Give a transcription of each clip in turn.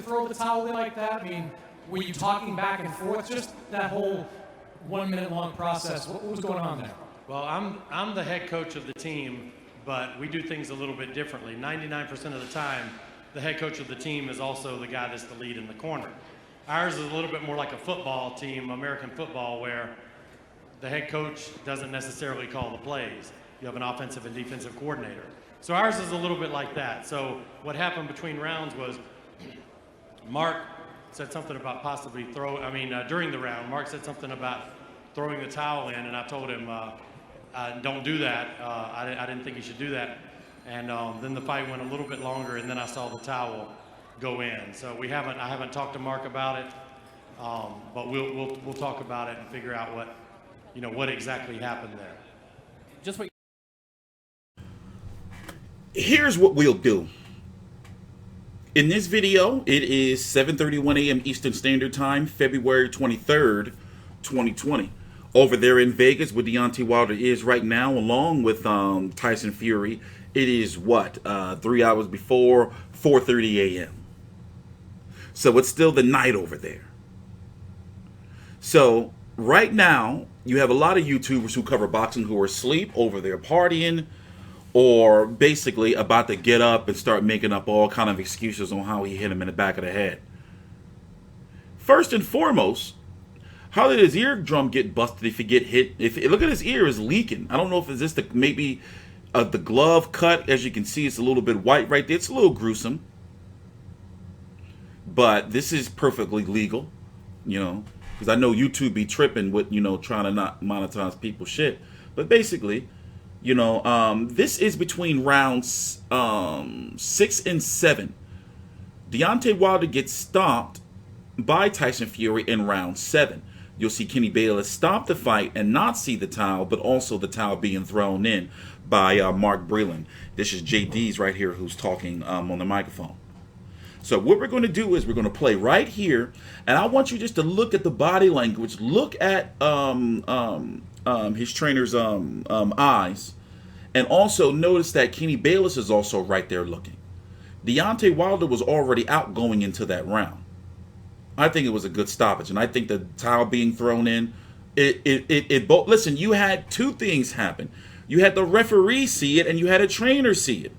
throw the towel in like that? I mean, were you talking back and forth? Just that whole 1 minute long process. What was going on there? Well, I'm the head coach of the team, but we do things a little bit differently. 99% of the time, the head coach of the team is also the guy that's the lead in the corner. Ours is a little bit more like a football team, American football, where the head coach doesn't necessarily call the plays. You have an offensive and defensive coordinator. So ours is a little bit like that. So what happened between rounds was Mark said something about possibly during the round, Mark said something about throwing the towel in, and I told him, don't do that. I didn't think he should do that. And then the fight went a little bit longer, and then I saw the towel go in. So I haven't talked to Mark about it, but we'll talk about it and figure out what exactly happened there. Just what. Here's what we'll do. In this video, it is 7:31 a.m. Eastern Standard Time, February 23rd, 2020. Over there in Vegas, where Deontay Wilder is right now, along with Tyson Fury, it is 3 hours before 4:30 a.m. So it's still the night over there. So right now, you have a lot of YouTubers who cover boxing who are asleep over there partying, or basically about to get up and start making up all kind of excuses on how he hit him in the back of the head. First and foremost, how did his eardrum get busted if he get hit? Look at his ear is leaking. I don't know if it's just maybe the glove cut. As you can see, it's a little bit white right there. It's a little gruesome. But this is perfectly legal, because I know YouTube be tripping with, trying to not monetize people's shit. But basically, this is between rounds 6 and 7. Deontay Wilder gets stopped by Tyson Fury in round 7. You'll see Kenny Bayless stop the fight and not see the towel, but also the towel being thrown in by Mark Breland. This is JD's right here who's talking on the microphone. So what we're going to do is we're going to play right here, and I want you just to look at the body language. Look at his trainer's eyes, and also notice that Kenny Bayless is also right there looking. Deontay Wilder was already out going into that round. I think it was a good stoppage, and I think the towel being thrown in, it both. Listen, you had two things happen. You had the referee see it, and you had a trainer see it.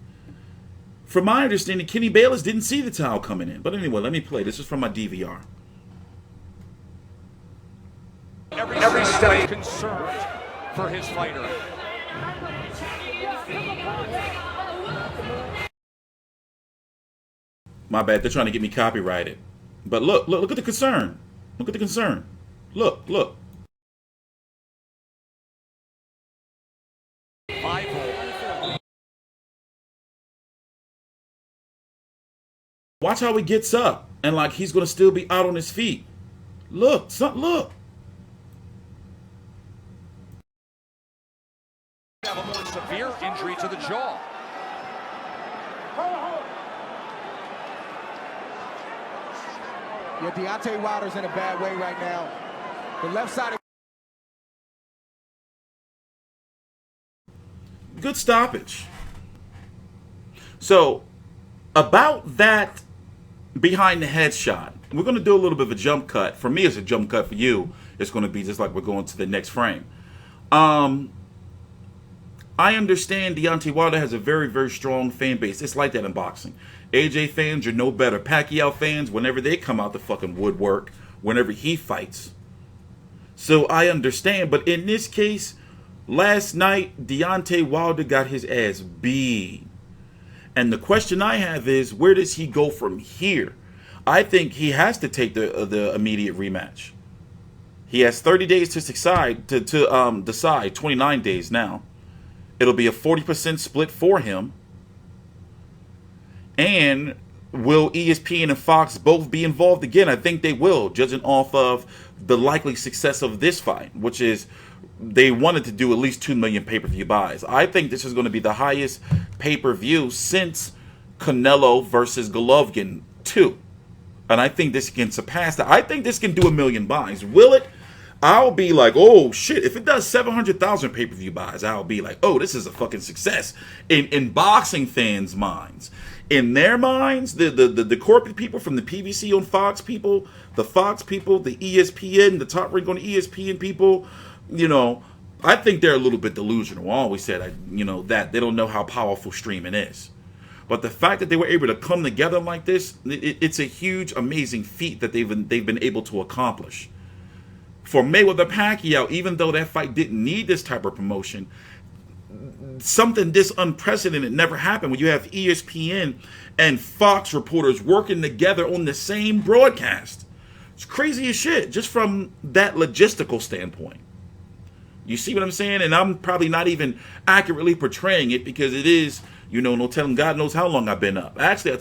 From my understanding, Kenny Bayless didn't see the towel coming in. But anyway, let me play. This is from my DVR. Every step concerned for his fighter. My bad. They're trying to get me copyrighted. But look at the concern. Look at the concern. Look. Watch how he gets up and like he's gonna still be out on his feet. Look. Have a more severe injury to the jaw. Yeah, Deontay Wilder's in a bad way right now. The left side. Good stoppage. So, about that behind the head shot, we're going to do a little bit of a jump cut. For me, it's a jump cut. For you, it's going to be just like we're going to the next frame. I understand Deontay Wilder has a very, very strong fan base. It's like that in boxing. AJ fans are no better. Pacquiao fans, whenever they come out the fucking woodwork, whenever he fights. So I understand. But in this case, last night, Deontay Wilder got his ass beat. And the question I have is, where does he go from here? I think he has to take the immediate rematch. He has 30 days to decide, decide 29 days now. It'll be a 40% split for him. And will ESPN and Fox both be involved again? I think they will, judging off of the likely success of this fight, which is they wanted to do at least 2 million pay-per-view buys. I think this is going to be the highest pay-per-view since Canelo versus Golovkin 2. And I think this can surpass that. I think this can do 1 million buys. Will it? I'll be like, oh shit, if it does 700,000 pay-per-view buys, I'll be like, oh, this is a fucking success in boxing fans' minds. in their minds, the corporate people from the PBC on Fox people, the ESPN, the top rank on ESPN people, you know, I think they're a little bit delusional. I always said, you know, that they don't know how powerful streaming is. But the fact that they were able to come together like this, it's a huge, amazing feat that they've been able to accomplish. For Mayweather Pacquiao, even though that fight didn't need this type of promotion, something this unprecedented never happened when you have ESPN and Fox reporters working together on the same broadcast. It's crazy as shit, just from that logistical standpoint. You see what I'm saying? And I'm probably not even accurately portraying it because it is, you know, no telling God knows how long I've been up. Actually,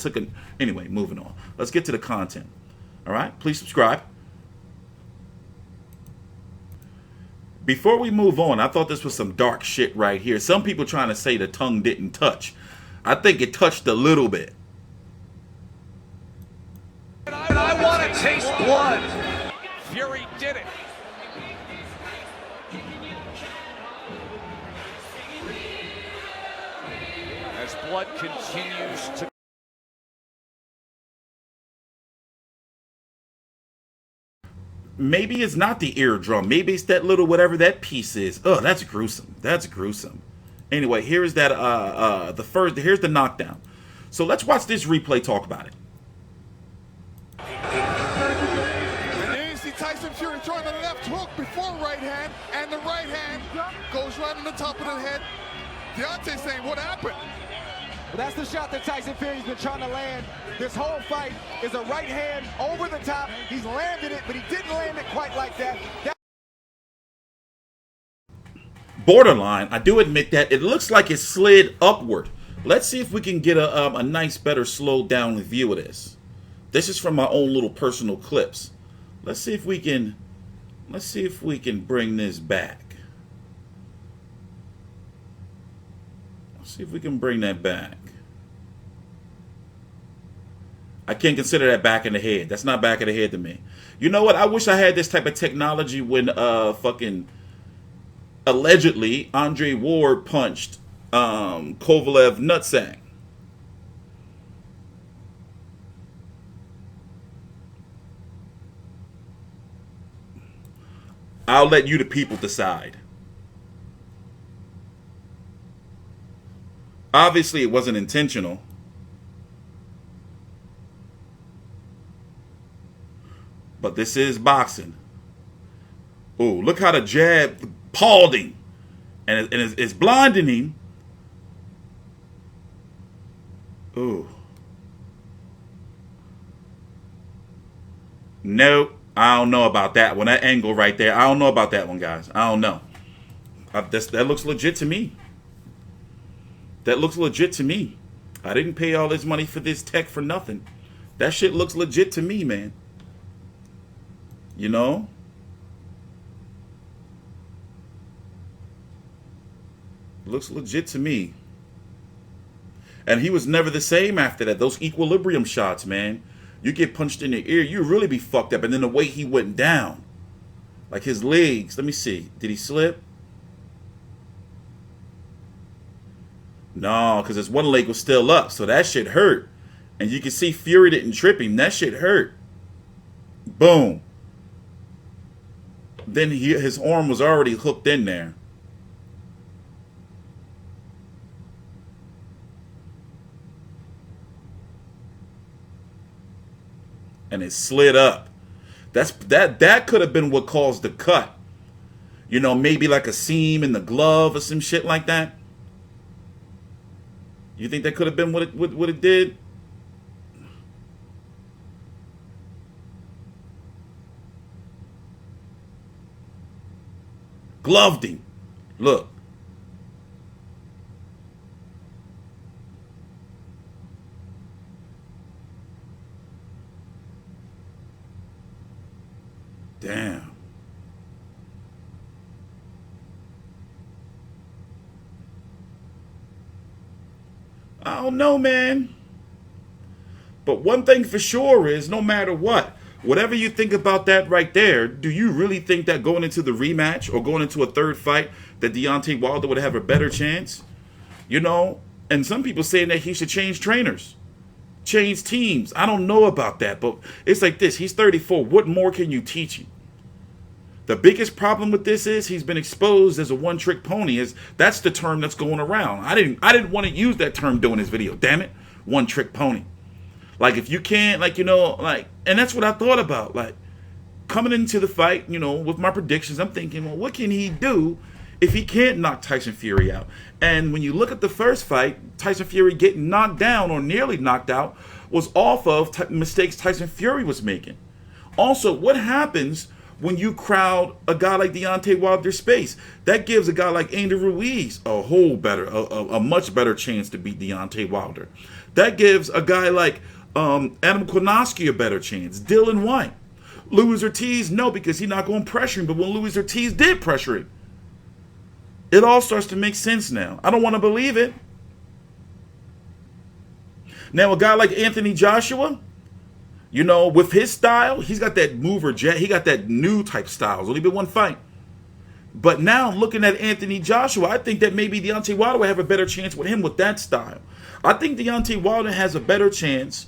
anyway, moving on. Let's get to the content. All right? Please subscribe. Before we move on, I thought this was some dark shit right here. Some people trying to say the tongue didn't touch. I think it touched a little bit. I want to taste blood. Fury did it. As blood continues to... Maybe it's not the eardrum. Maybe it's that little whatever that piece is. Oh, that's gruesome. That's gruesome. Anyway, here's that here's the knockdown. So let's watch this replay, talk about it. And there you see Tyson Fury throwing the left hook before right hand, and the right hand goes right on the top of the head. Deontay saying, what happened? Well, that's the shot that Tyson Fury's been trying to land. This whole fight is a right hand over the top. He's landed it, but he didn't land it quite like that. Borderline. I do admit that. It looks like it slid upward. Let's see if we can get a nice, better, slowed down view of this. This is from my own little personal clips. Let's see if we can bring this back. See if we can bring that back. I can't consider that back in the head. That's not back of the head to me. You know what? I wish I had this type of technology when fucking allegedly Andre Ward punched Kovalev nutsack. I'll let you the people decide. Obviously, it wasn't intentional. But this is boxing. Oh, look how the jab palled him. And it's blinding him. Oh. No, I don't know about that one. That angle right there. I don't know about that one, guys. I don't know. That looks legit to me. That looks legit to me. I didn't pay all this money for this tech for nothing. That shit looks legit to me, man. You know? Looks legit to me. And he was never the same after that. Those equilibrium shots, man. You get punched in the ear, you really be fucked up. And then the way he went down. Like his legs. Let me see. Did he slip? No, because his one leg was still up. So that shit hurt. And you can see Fury didn't trip him. That shit hurt. Boom. Then his arm was already hooked in there. And it slid up. That could have been what caused the cut. You know, maybe like a seam in the glove or some shit like that. You think that could have been what it did? Gloved him. Look. Damn. I don't know, man. But one thing for sure is, no matter what, whatever you think about that right there, do you really think that going into the rematch or going into a third fight that Deontay Wilder would have a better chance? You know, and some people saying that he should change trainers. change teams. I don't know about that, but it's like this. He's 34. What more can you teach him? The biggest problem with this is he's been exposed as a one-trick pony. That's the term that's going around. I didn't want to use that term during this video. Damn it, one-trick pony. Like if you can't, like, you know, like, and that's what I thought about. Like coming into the fight, you know, with my predictions, I'm thinking, well, what can he do if he can't knock Tyson Fury out? And when you look at the first fight, Tyson Fury getting knocked down or nearly knocked out was off of mistakes Tyson Fury was making. Also, what happens when you crowd a guy like Deontay Wilder's space? That gives a guy like Andy Ruiz a much better chance to beat Deontay Wilder. That gives a guy like Adam Kownacki a better chance. Dylan White. Luis Ortiz, no, because he's not going to pressure him. But when Luis Ortiz did pressure him, it all starts to make sense now. I don't want to believe it. Now, a guy like Anthony Joshua, you know, with his style, he's got that mover jet. He got that new type style. It's only been one fight. But now, looking at Anthony Joshua, I think that maybe Deontay Wilder will have a better chance with him with that style. I think Deontay Wilder has a better chance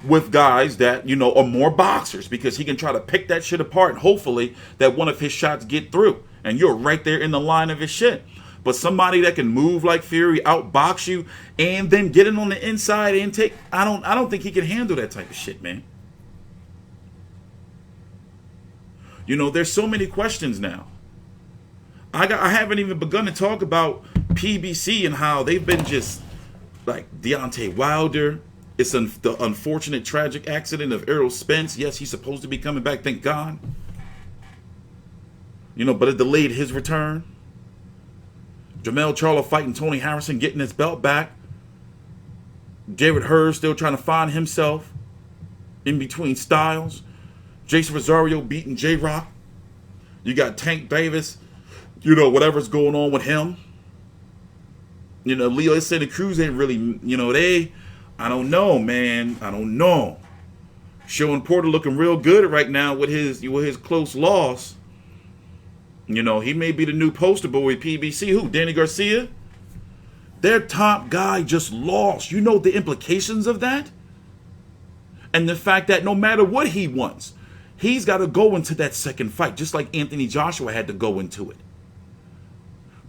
with guys that, you know, are more boxers, because he can try to pick that shit apart and hopefully that one of his shots get through. And you're right there in the line of his shit. But somebody that can move like Fury, outbox you, and then get it on the inside and take, I don't think he can handle that type of shit, man. You know, there's so many questions now. I haven't even begun to talk about PBC and how they've been just like Deontay Wilder. It's the unfortunate tragic accident of Errol Spence. Yes, he's supposed to be coming back, thank God. You know, but it delayed his return. Jamel Charlo fighting Tony Harrison, getting his belt back. Jared Hurd still trying to find himself in between styles. Jason Rosario beating J-Rock. You got Tank Davis, you know, whatever's going on with him. You know, Leo Santa Cruz ain't really, you know, I don't know, man. I don't know. Sean Porter looking real good right now with his close loss. You know, he may be the new poster boy with PBC. Who? Danny Garcia? Their top guy just lost. You know the implications of that? And the fact that no matter what he wants, he's got to go into that second fight, just like Anthony Joshua had to go into it.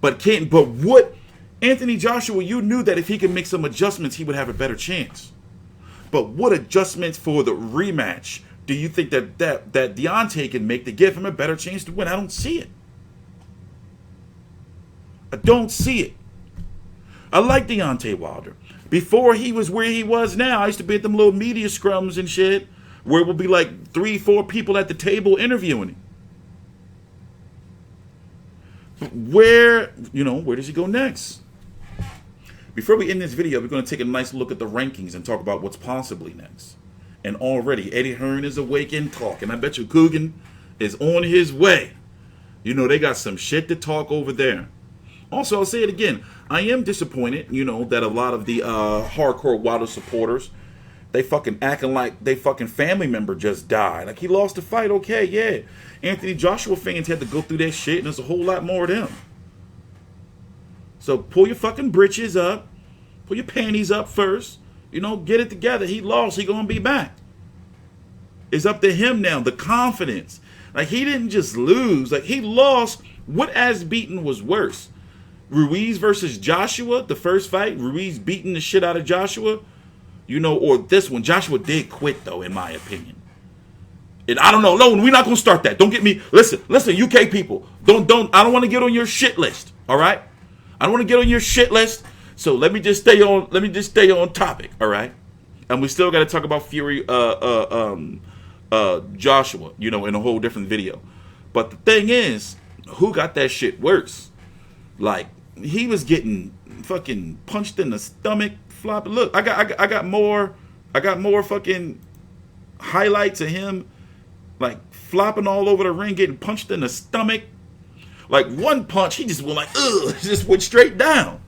But what Anthony Joshua, you knew that if he could make some adjustments, he would have a better chance. But what adjustments for the rematch do you think that Deontay can make to give him a better chance to win? I don't see it. I don't see it. I like Deontay Wilder. Before he was where he was now, I used to be at them little media scrums and shit where it would be like 3-4 people at the table interviewing him. Where does he go next? Before we end this video, we're going to take a nice look at the rankings and talk about what's possibly next. And already, Eddie Hearn is awake and talking. I bet you Coogan is on his way. You know, they got some shit to talk over there. Also, I'll say it again. I am disappointed, you know, that a lot of the hardcore Wilder supporters, they fucking acting like they fucking family member just died. Like, he lost the fight, okay, yeah. Anthony Joshua fans had to go through that shit, and there's a whole lot more of them. So pull your fucking britches up. Pull your panties up first. You know, get it together. He lost. He gonna be back. It's up to him now. The confidence. Like, he didn't just lose. Like, he lost. What as beaten was worse? Ruiz versus Joshua, the first fight. Ruiz beating the shit out of Joshua. You know, or this one. Joshua did quit, though, in my opinion. And I don't know. No, we're not gonna start that. Don't get me. Listen, UK people. I don't want to get on your shit list. All right? I don't want to get on your shit list. So let me just stay on topic, all right? And we still got to talk about Fury Joshua, you know, in a whole different video. But the thing is, who got that shit worse? Like, he was getting fucking punched in the stomach, flopping. Look, I got more fucking highlights of him like flopping all over the ring, getting punched in the stomach. Like, one punch, he just went like, ugh, just went straight down.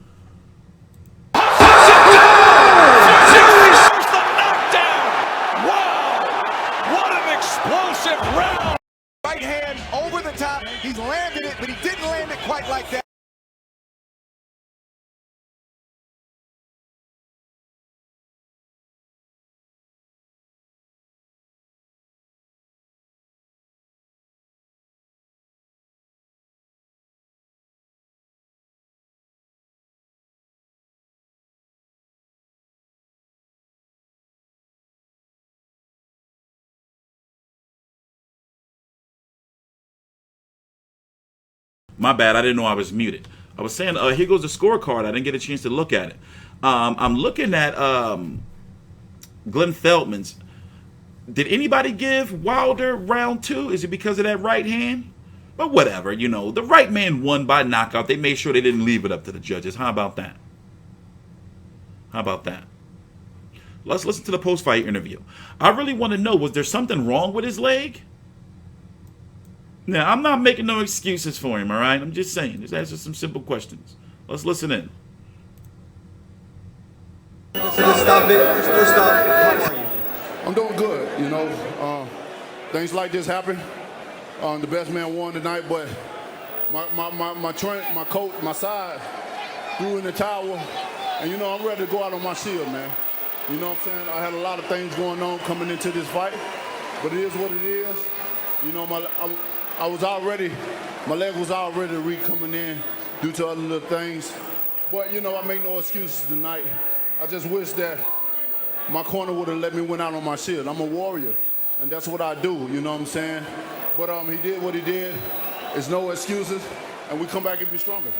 Right hand over the top. He's landed it, but he didn't land it quite like that. My bad. I didn't know I was muted. I was saying, here goes the scorecard. I didn't get a chance to look at it. I'm looking at Glenn Feldman's. Did anybody give Wilder round 2? Is it because of that right hand? But whatever, the right man won by knockout. They made sure they didn't leave it up to the judges. How about that? Let's listen to the post-fight interview. I really want to know, was there something wrong with his leg? Now, I'm not making no excuses for him, all right? I'm just saying. Just answer some simple questions. Let's listen in. First off, how are you? I'm doing good, things like this happen. The best man won tonight, but my coach, my side, threw in the towel, and I'm ready to go out on my shield, man. You know what I'm saying? I had a lot of things going on coming into this fight, but it is what it is. My leg was already coming in due to other little things, but I make no excuses tonight. I just wish that my corner would have let me win out on my shield. I'm a warrior, and that's what I do, you know what I'm saying? But he did what he did. There's no excuses, and we come back and be stronger.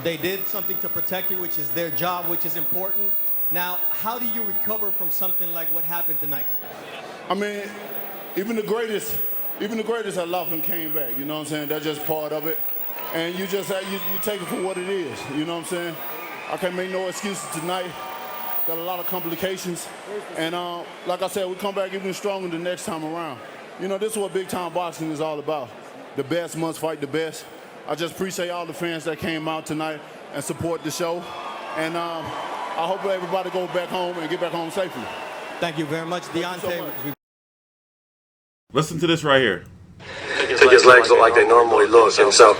They did something to protect you, which is their job, which is important. Now, how do you recover from something like what happened tonight? I mean, even the greatest I love and came back, you know what I'm saying? That's just part of it. And you just you take it for what it is, you know what I'm saying? I can't make no excuses tonight. Got a lot of complications. And like I said, we come back even stronger the next time around. This is what big time boxing is all about. The best must fight the best. I just appreciate all the fans that came out tonight and support the show. And I hope everybody goes back home and get back home safely. Thank you very much, Deontay. Listen to this right here. I think his legs look like they normally look, and so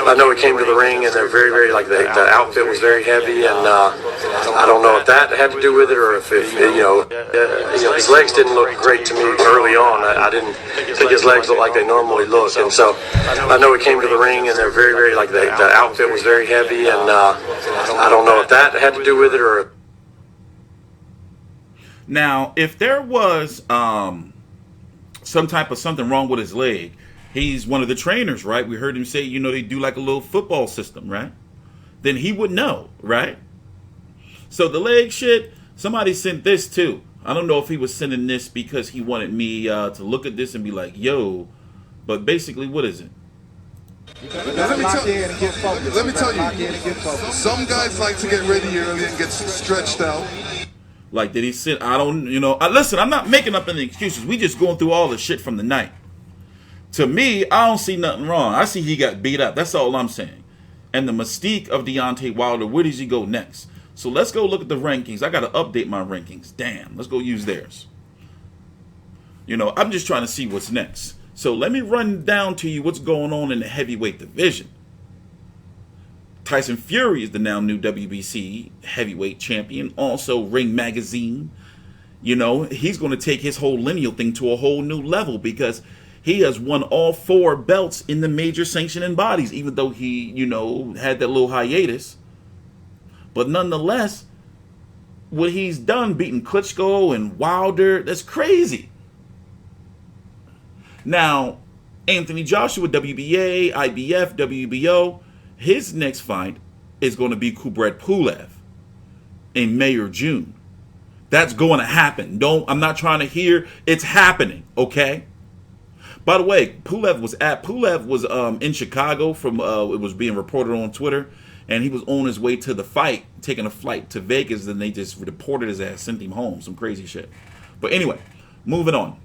I know he came to the ring and they're very, very, like the outfit was very heavy, and I don't know if that had to do with it or if his legs didn't look great to me early on. I didn't think his legs look like they normally look, and so I know he came to the ring and they're very, very, like the outfit was very heavy, and I don't know if that had to do with it or. Now, if there was something wrong with his leg, he's one of the trainers, right? We heard him say, they do like a little football system, right? Then he would know, right? So the leg shit, somebody sent this too. I don't know if he was sending this because he wanted me to look at this and be like, yo, but basically, what is it? Let me tell you, some guys like to get ready early and get stretched out. Like, did he sit? I don't, listen, I'm not making up any excuses. We just going through all the shit from the night. To me, I don't see nothing wrong. I see he got beat up. That's all I'm saying. And the mystique of Deontay Wilder, where does he go next? So let's go look at the rankings. I got to update my rankings. Damn, let's go use theirs. I'm just trying to see what's next. So let me run down to you what's going on in the heavyweight division. Tyson Fury is the now new WBC Heavyweight Champion. Also, Ring Magazine. He's going to take his whole lineal thing to a whole new level because he has won all 4 belts in the major sanctioning bodies, even though he, had that little hiatus. But nonetheless, what he's done, beating Klitschko and Wilder, that's crazy. Now, Anthony Joshua, WBA, IBF, WBO, his next fight is going to be Kubrat Pulev in May or June. That's going to happen. I'm not trying to hear. It's happening, okay? By the way, Pulev was in Chicago from it was being reported on Twitter, and he was on his way to the fight, taking a flight to Vegas, and they just deported his ass, sent him home, some crazy shit. But anyway, moving on.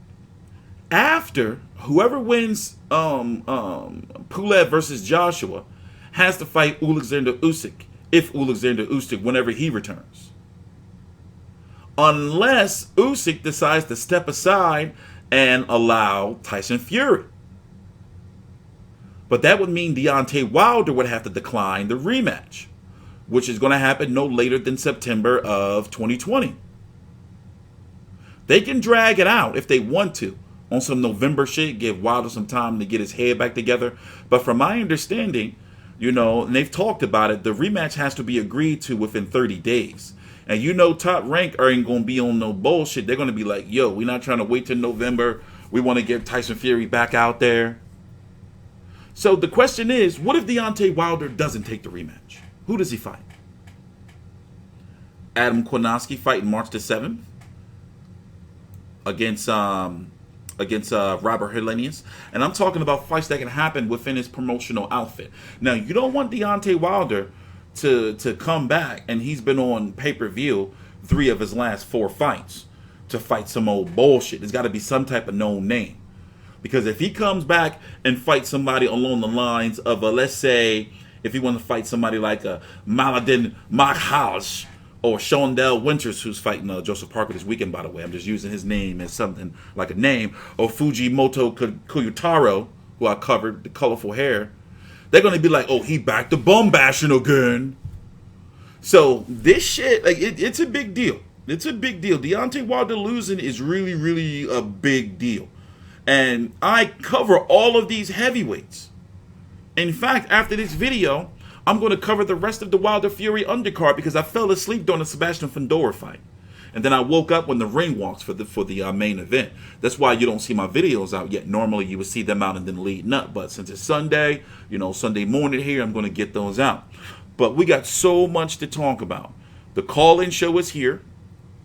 After whoever wins Pulev versus Joshua has to fight Alexander Usyk, if Alexander Usyk, whenever he returns. Unless Usyk decides to step aside and allow Tyson Fury. But that would mean Deontay Wilder would have to decline the rematch, which is going to happen no later than September of 2020. They can drag it out if they want to on some November shit, give Wilder some time to get his head back together. But from my understanding, and they've talked about it, the rematch has to be agreed to within 30 days. And Top Rank ain't going to be on no bullshit. They're going to be like, yo, we're not trying to wait till November. We want to get Tyson Fury back out there. So the question is, what if Deontay Wilder doesn't take the rematch? Who does he fight? Adam Kownacki fighting March the 7th against Robert Helenius. And I'm talking about fights that can happen within his promotional outfit. Now, you don't want Deontay Wilder to come back, and he's been on pay-per-view 3 of his last 4 fights, to fight some old bullshit. There's got to be some type of known name. Because if he comes back and fights somebody along the lines of, let's say, if he wants to fight somebody like a Maladin Makhaj, or Shondell Winters, who's fighting Joseph Parker this weekend, by the way. I'm just using his name as something like a name. Or Fujimoto Kuyutaro, who I covered, the colorful hair. They're going to be like, oh, he back to bum bashing again. So this shit, like, it's a big deal. It's a big deal. Deontay Wilder losing is really, really a big deal. And I cover all of these heavyweights. In fact, after this video, I'm going to cover the rest of the Wilder Fury undercard because I fell asleep during the Sebastian Fundora fight. And then I woke up when the ring walks for the main event. That's why you don't see my videos out yet. Normally you would see them out and then leading up. But since it's Sunday, Sunday morning here, I'm going to get those out. But we got so much to talk about. The call-in show is here.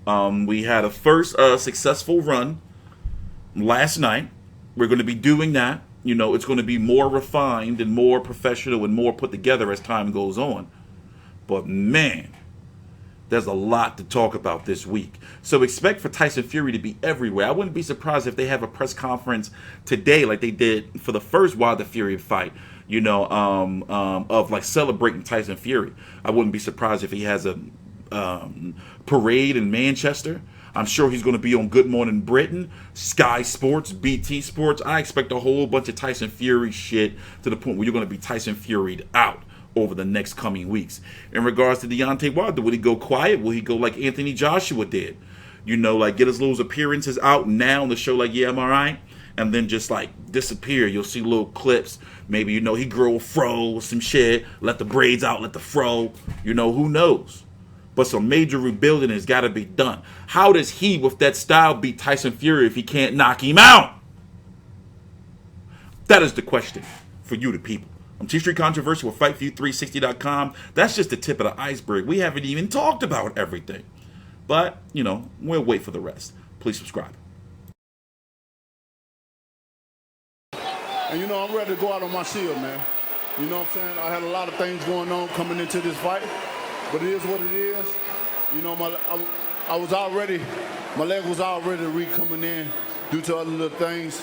We had a first successful run last night. We're going to be doing that. It's going to be more refined and more professional and more put together as time goes on. But man, there's a lot to talk about this week. So expect for Tyson Fury to be everywhere. I wouldn't be surprised if they have a press conference today like they did for the first Wilder Fury fight, of like celebrating Tyson Fury. I wouldn't be surprised if he has a parade in Manchester. I'm sure he's going to be on Good Morning Britain, Sky Sports, BT Sports. I expect a whole bunch of Tyson Fury shit to the point where you're going to be Tyson Fury'd out over the next coming weeks. In regards to Deontay Wilder, will he go quiet? Will he go like Anthony Joshua did? Like get his little appearances out now on the show like, yeah, I'm all right. And then just like disappear. You'll see little clips. Maybe, he grow a fro or some shit. Let the braids out, let the fro. Who knows? But some major rebuilding has got to be done. How does he, with that style, beat Tyson Fury if he can't knock him out? That is the question for you, the people. I'm TstreeT Controversy with FightView360.com. That's just the tip of the iceberg. We haven't even talked about everything. But, we'll wait for the rest. Please subscribe. And I'm ready to go out on my shield, man. You know what I'm saying? I had a lot of things going on coming into this fight. But it is what it is. My leg was already coming in due to other little things.